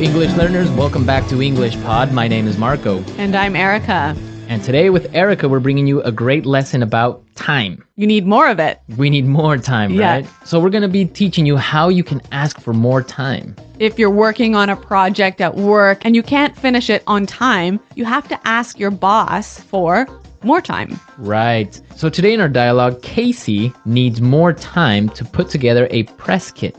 English learners, welcome back to English Pod. My name is Marco. And I'm Erica. And today with Erica, we're bringing you a great lesson about time. You need more of it. We need more time, Yeah. right? So we're going to be teaching you how you can ask for more time. If you're working on a project at work and you can't finish it on time, you have to ask your boss for more time. Right. So today in our dialogue, Casey needs more time to put together a press kit.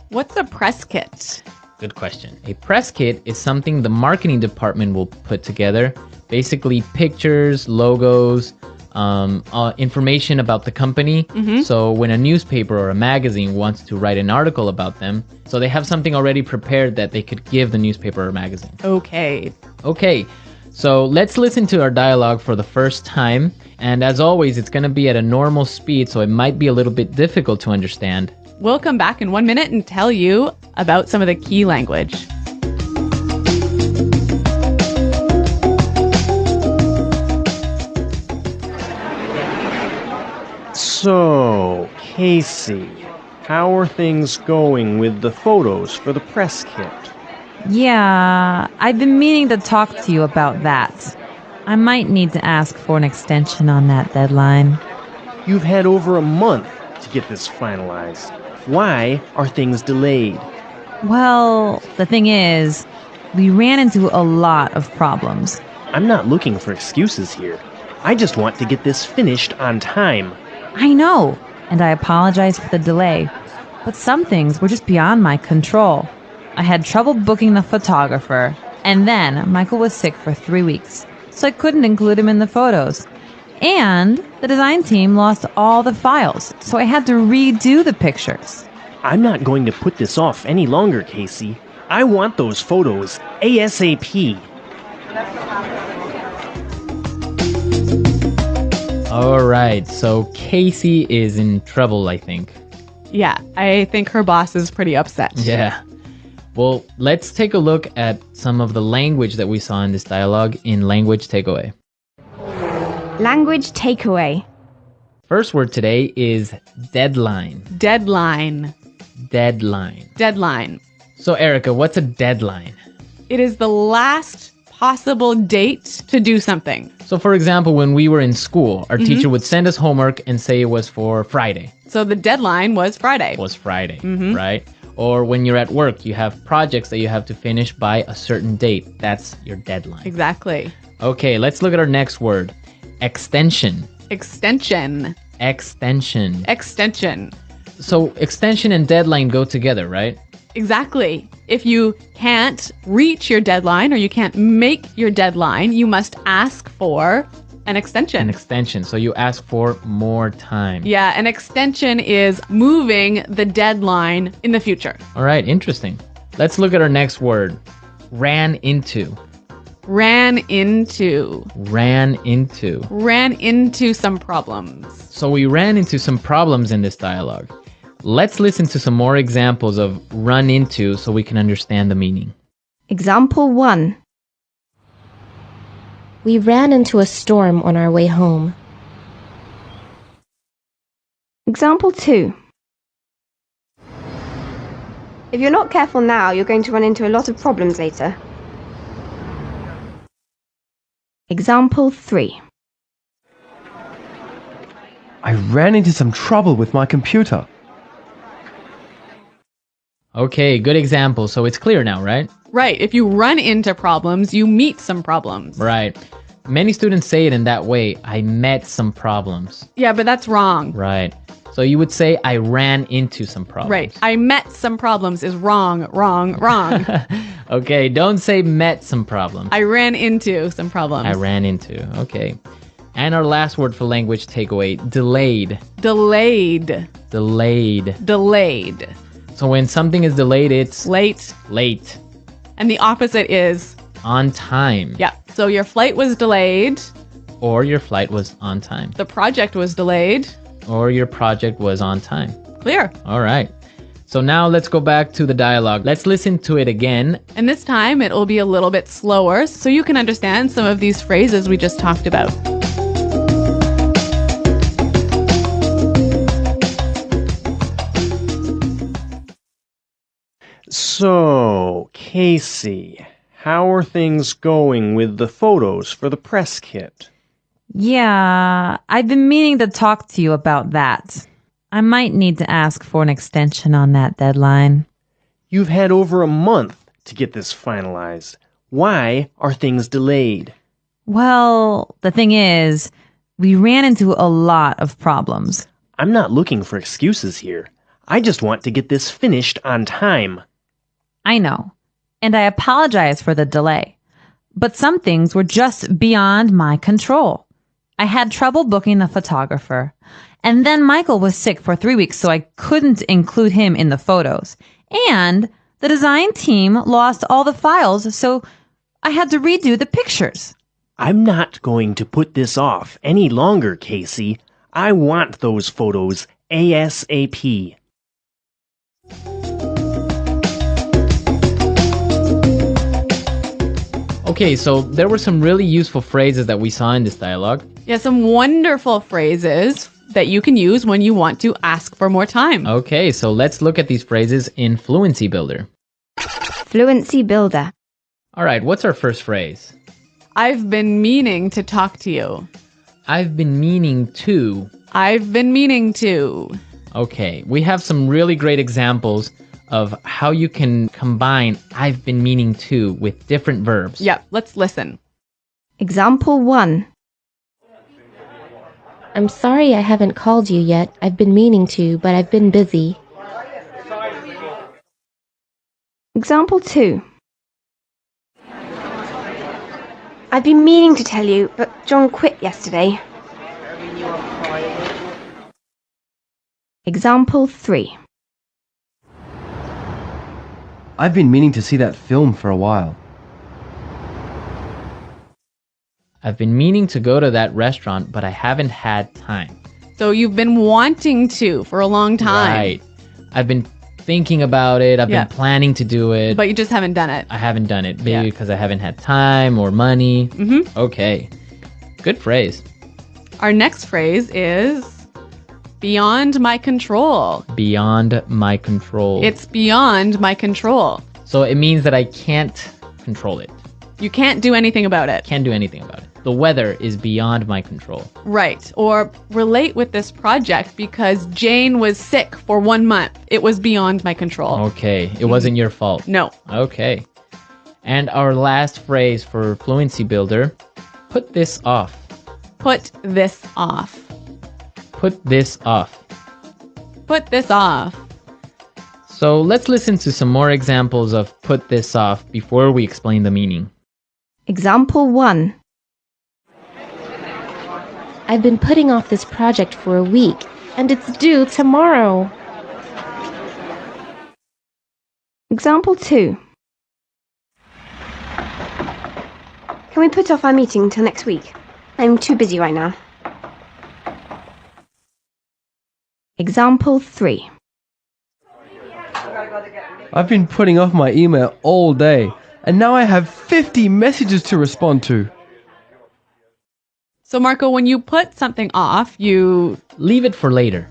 What's a press kit? Good question. A press kit is something the marketing department will put together. Basically pictures, logos, information about the company. So when a newspaper or a magazine wants to write an article about them, so they have something already prepared that they could give the newspaper or magazine. Okay. So let's listen to our dialogue for the first time. And as always, it's going to be at a normal speed, so it might be a little bit difficult to understand. We'll come back in 1 minute and tell you about some of the key language. So, Casey, how are things going with the photos for the press kit? Yeah, I've been meaning to talk to you about that. I might need to ask for an extension on that deadline. You've had over a month to get this finalized. Why are things delayed? Well, the thing is, we ran into a lot of problems. I'm not looking for excuses here. I just want to get this finished on time. I know, and I apologize for the delay, but some things were just beyond my control. I had trouble booking the photographer, and then Michael was sick for 3 weeks, so I couldn't include him in the photos. And the design team lost all the files, so I had to redo the pictures. I'm not going to put this off any longer, Casey. I want those photos ASAP. All right, so Casey is in trouble, I think. Yeah, I think her boss is pretty upset. Yeah. Well, let's take a look at some of the language that we saw in this dialogue in Language Takeaway. Language takeaway. First word today is deadline. Deadline. Deadline. Deadline. So, Erica, what's a deadline? It is the last possible date to do something. So, for example, when we were in school, our teacher would send us homework and say it was for Friday. So the deadline was Friday. Right? Or when you're at work, you have projects that you have to finish by a certain date. That's your deadline. Exactly. Okay, let's look at our next word. Extension. Extension. Extension. Extension. So extension and deadline go together, right? Exactly. If you can't reach your deadline or you can't make your deadline, you must ask for an extension. An extension. So you ask for more time. Yeah, an extension is moving the deadline in the future. All right, interesting. Let's look at our next word. Ran into. Ran into. Ran into. Ran into some problems. So we ran into some problems in this dialogue. Let's listen to some more examples of run into so we can understand the meaning. Example 1. We ran into a storm on our way home. Example 2. If you're not careful now, you're going to run into a lot of problems later. Example 3. I ran into some trouble with my computer. Okay, good example. So it's clear now, right? Right. If you run into problems, you meet some problems. Right. Many students say it in that way. I met some problems. Yeah, but that's wrong. Right. So you would say I ran into some problems. Right. I met some problems is wrong. Okay, don't say met some problems. I ran into some problems. I ran into. Okay. And our last word for language takeaway, delayed. Delayed. Delayed. Delayed. So when something is delayed, it's Late. late. And the opposite is On time. yeah. So your flight was delayed. Or your flight was on time. The project was delayed. Or your project was on time. Clear. All right. So now let's go back to the dialogue. Let's listen to it again. And this time it will be a little bit slower so you can understand some of these phrases we just talked about. So, Casey, how are things going with the photos for the press kit? Yeah, I've been meaning to talk to you about that. I might need to ask for an extension on that deadline. You've had over a month to get this finalized. Why are things delayed? Well, the thing is, we ran into a lot of problems. I'm not looking for excuses here. I just want to get this finished on time. I know, and I apologize for the delay. But some things were just beyond my control. I had trouble booking the photographer. And then Michael was sick for 3 weeks, so I couldn't include him in the photos. And the design team lost all the files, so I had to redo the pictures. I'm not going to put this off any longer, Casey. I want those photos ASAP. Okay, so there were some really useful phrases that we saw in this dialogue. Yeah, some wonderful phrases that you can use when you want to ask for more time. Okay, so let's look at these phrases in Fluency Builder. Fluency builder. All right, what's our first phrase? I've been meaning to talk to you. I've been meaning to. I've been meaning to. Okay, we have some really great examples of how you can combine I've been meaning to with different verbs. Yep, let's listen. Example 1. I'm sorry I haven't called you yet. I've been meaning to, but I've been busy. Example 2. I've been meaning to tell you, but John quit yesterday. Example 3. I've been meaning to see that film for a while. I've been meaning to go to that restaurant, but I haven't had time. So you've been wanting to for a long time. Right. I've been thinking about it. I've Yeah. been planning to do it. But you just haven't done it. I haven't done it. Maybe Yeah. because I haven't had time or money. Mm-hmm. Okay. Good phrase. Our next phrase is beyond my control. Beyond my control. It's beyond my control. So it means that I can't control it. You can't do anything about it. Can't do anything about it. The weather is beyond my control. Right. Or relate with this project because Jane was sick for 1 month. It was beyond my control. Okay. It wasn't your fault. No. Okay. And our last phrase for Fluency Builder, put this off. Put this off. Put this off. Put this off. So let's listen to some more examples of put this off before we explain the meaning. Example 1. I've been putting off this project for a week, and it's due tomorrow. Example 2. Can we put off our meeting till next week? I'm too busy right now. Example 3. I've been putting off my email all day, and now I have 50 messages to respond to. So Marco, when you put something off, you... Leave it for later,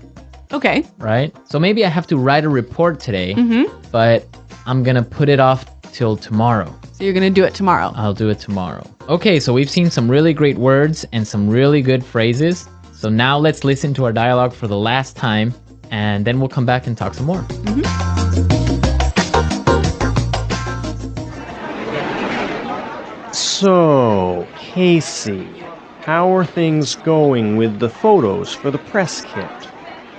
Okay. right? So maybe I have to write a report today, Mm-hmm. but I'm going to put it off till tomorrow. So you're going to do it tomorrow. I'll do it tomorrow. Okay, so we've seen some really great words and some really good phrases. So now let's listen to our dialogue for the last time, and then we'll come back and talk some more. So, Casey, how are things going with the photos for the press kit?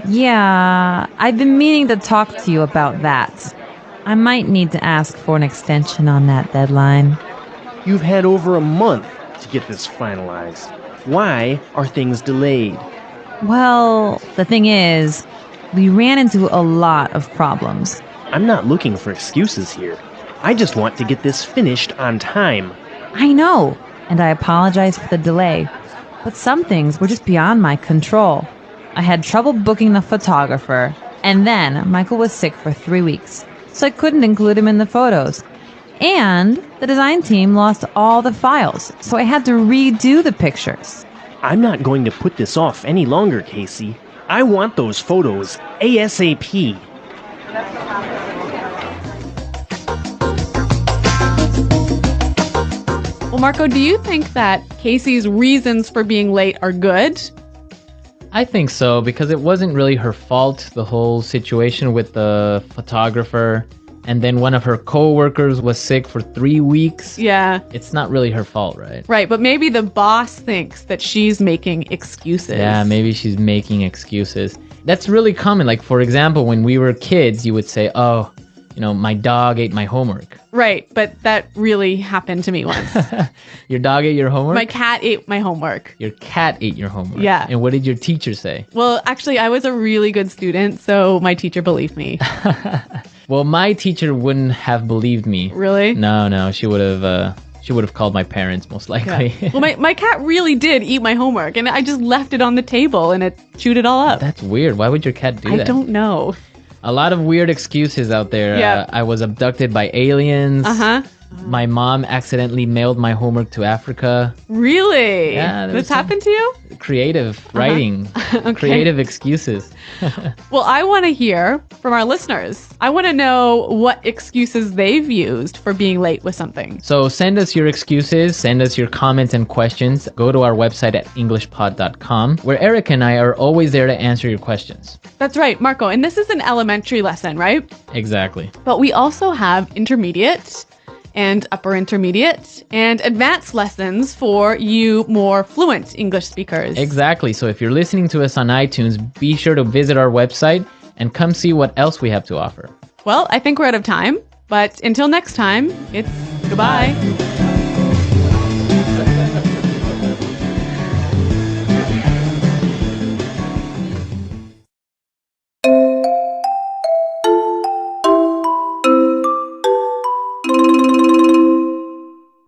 Yeah, I've been meaning to talk to you about that. I might need to ask for an extension on that deadline. You've had over a month to get this finalized. Why are things delayed? Well, the thing is, we ran into a lot of problems. I'm not looking for excuses here. I just want to get this finished on time. I know, and I apologize for the delay. But some things were just beyond my control. I had trouble booking the photographer, and then Michael was sick for 3 weeks, so I couldn't include him in the photos. And the design team lost all the files, so I had to redo the pictures. I'm not going to put this off any longer, Casey. I want those photos ASAP. Well, Marco, do you think that Casey's reasons for being late are good? I think so, because it wasn't really her fault, the whole situation with the photographer. And then one of her co-workers was sick for 3 weeks. Yeah. It's not really her fault, right? Right, but maybe the boss thinks that she's making excuses. Yeah, maybe she's making excuses. That's really common. Like, for example, when we were kids, you would say, oh, my dog ate my homework. Right, but that really happened to me once. Your dog ate your homework? My cat ate my homework. Your cat ate your homework? Yeah. And what did your teacher say? Well, actually, I was a really good student, so my teacher believed me. Well, my teacher wouldn't have believed me. Really? No, she would have called my parents most likely. Yeah. Well, my cat really did eat my homework, and I just left it on the table, and it chewed it all up. That's weird. Why would your cat do that? I don't know. A lot of weird excuses out there. Yeah. I was abducted by aliens. Uh-huh. My mom accidentally mailed my homework to Africa. Really? Yeah, This happened to you? Creative writing. Okay. Creative excuses. Well, I want to hear from our listeners. I want to know what excuses they've used for being late with something. So send us your excuses, send us your comments and questions. Go to our website at englishpod.com, where Eric and I are always there to answer your questions. That's right, Marco. And this is an elementary lesson, right? Exactly. But we also have intermediate and upper intermediate and advanced lessons for you more fluent English speakers. Exactly. So if you're listening to us on iTunes, be sure to visit our website and come see what else we have to offer. Well, I think we're out of time, but until next time, it's goodbye.